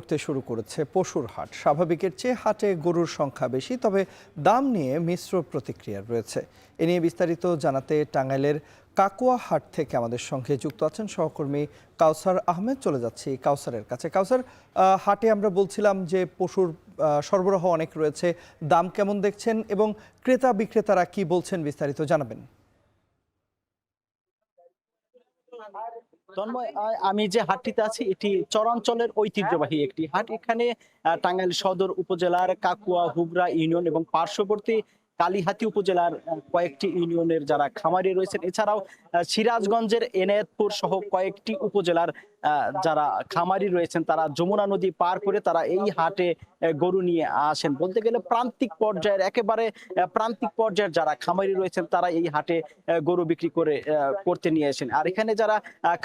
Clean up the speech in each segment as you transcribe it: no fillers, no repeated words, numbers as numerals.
করতে শুরু করেছে পশুর হাট। স্বাভাবিকের চেয়ে হাটে গরুর সংখ্যা বেশি, তবে দাম নিয়ে মিশ্র প্রতিক্রিয়া রয়েছে। এ নিয়ে বিস্তারিত জানাতে টাঙ্গাইলের কাকুয়া হাট থেকে আমাদের সঙ্গে যুক্ত আছেন সহকর্মী কাউসার আহমেদ। চলে যাচ্ছি কাউসারের কাছে। কাউসার, হাটে আমরা বলছিলাম যে পশুর সরবরাহ অনেক রয়েছে, দাম কেমন দেখছেন এবং ক্রেতা বিক্রেতারা কি বলছেন বিস্তারিত জানাবেন। তন্ময়, আমি যে হাটটিতে আছি এটি চরাঞ্চলের ঐতিহ্যবাহী একটি হাট। এখানে টাঙ্গাইল সদর উপজেলার কাকুয়া, হুবরা ইউনিয়ন এবং পার্শ্ববর্তী কালিহাতী উপজেলার কয়েকটি ইউনিয়নের যারা খামারি রয়েছেন, এছাড়াও সিরাজগঞ্জের এনায়েতপুর সহ কয়েকটি উপজেলার যারা খামারি রয়েছেন, তারা যমুনা নদী পার করে তারা এই হাটে গরু নিয়ে আসেন। বলতে গেলে প্রান্তিক পর্যায়ের একেবারে প্রান্তিক পর্যায়ের যারা খামারি রয়েছেন তারা এই হাটে গরু বিক্রি করতে নিয়ে আসেন। আর এখানে যারা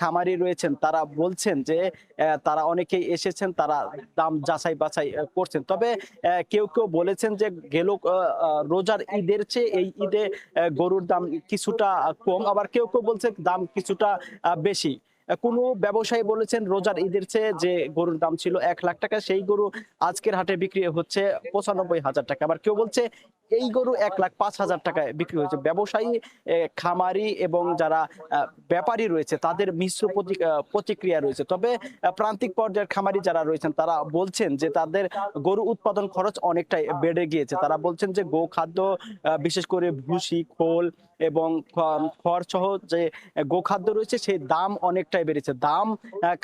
খামারি রয়েছেন তারা বলছেন যে তারা অনেকেই এসেছেন, তারা দাম যাচাই বাছাই করছেন। তবে কেউ কেউ বলেছেন যে গেল রোজার ঈদের চেয়ে এই ঈদে গরুর দাম কিছুটা কম, আবার কেউ কেউ বলছে দাম কিছুটা বেশি। কোনো ব্যবসায়ী বলেছেন রোজার ঈদের চেয়ে যে গরুর দাম ছিল 1,00,000 টাকা, সেই গরু আজকের হাটে বিক্রি হচ্ছে 95,000 টাকা। আবার কেউ বলছে এই গরু 1,05,000 টাকায় বিক্রি হয়েছে। ব্যবসায়ী, খামারি এবং যারা ব্যাপারী রয়েছে তাদের মিশ্র প্রতিক্রিয়া রয়েছে। তবে প্রান্তিক পর্যায়ের খামারি যারা রয়েছেন তারা বলছেন যে তাদের গরু উৎপাদন খরচ অনেকটাই বেড়ে গিয়েছে। তারা বলছেন যে গোখাদ্য, বিশেষ করে ভুসি, খোল এবং খড় সহ যে গোখাদ্য রয়েছে সেই দাম অনেকটাই বেড়েছে।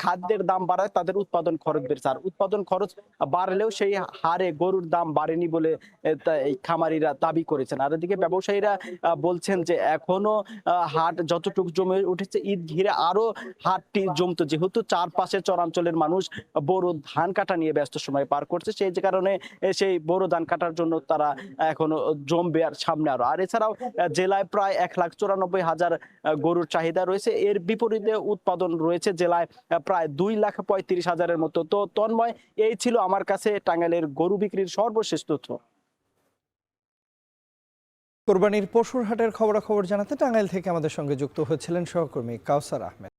খাদ্যের দাম বাড়ায় তাদের উৎপাদন খরচ বেড়েছে। আর উৎপাদন খরচ বাড়লেও সেই হারে গরুর দাম বাড়েনি বলে এই খামারিরা দাবি করেছেন। আর এদিকে ব্যবসায়ীরা বলছেন যে এখনো হাট যতটুকু জমে উঠেছে, ঈদ ঘিরে আরো হাটটি জমতো, যেহেতু চারপাশে চরাঞ্চলের মানুষ বোরো ধান কাটা নিয়ে ব্যস্ত সময় পার করছে, সেই কারণে সেই বোরো ধান কাটার জন্য তারা এখনো জমবে আর সামনে আরো। আর এছাড়াও জেলায় প্রায় 1,94,000 গরুর চাহিদা রয়েছে। এর বিপরীতে উৎপাদন রয়েছে জেলায় প্রায় 2,35,000-এর মতো। তো তন্ময়, এই ছিল আমার কাছে টাঙ্গাইলের গরু বিক্রির সর্বশেষ তথ্য। কোরবানির পশুর হাটের খবরাখবর জানাতে টাঙ্গাইল থেকে আমাদের সঙ্গে যুক্ত হয়েছিলেন সহকর্মী কাউসার আহমেদ।